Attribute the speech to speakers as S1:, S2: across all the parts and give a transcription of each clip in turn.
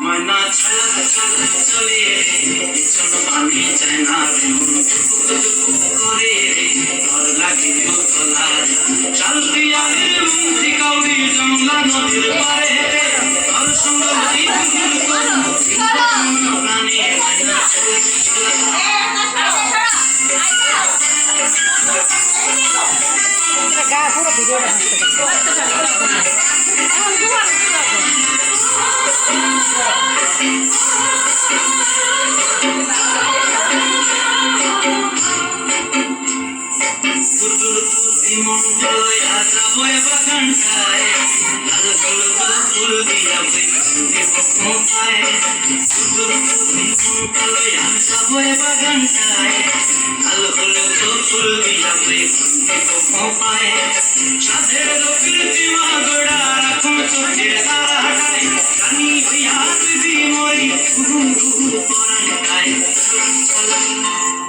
S1: ময়না ছালা ছালা চলে চলো পানি চায় না করে ঘর লাগে তলা চাল পিয়ালের মুক্তি কাউরি জংলা নদীর পারে আর সঙ্গ প্রাণী ময়না
S2: গা পুরো ভিডিও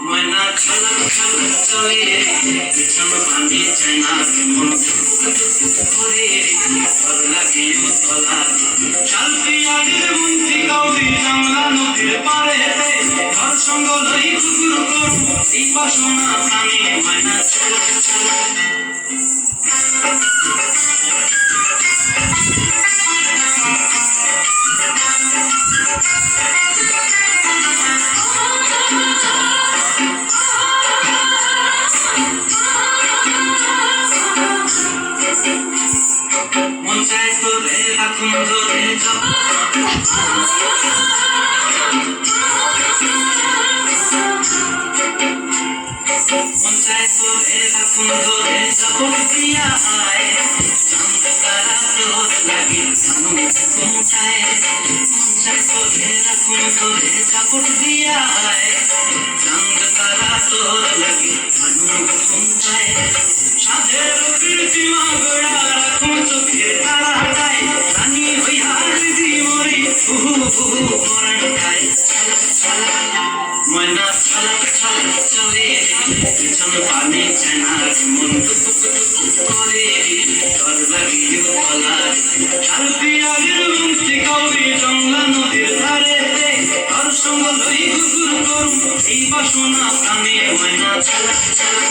S2: ময়না ছালা ছালা চলে বিছানো পানি চায় না করে ঘর লাগে তলা চাল পিয়ালের মুক্তি কাউরি জংলা নদীর পারে ঘর সঙ্গ লই কুকুর করু এই বাসনা প্রাণী ময়না ছালা ছালা ময়না ছালা ছালা চলে বিছানো পানি চায় না মন করে ঘর লাগিয়ে তলা চাল পিয়ালের মুক্তি কাউরি জংলা নদীর ধারে ঘর সঙ্গ লই কুকুর করু এই বাসনা প্রাণী ময়না ছালা ছালা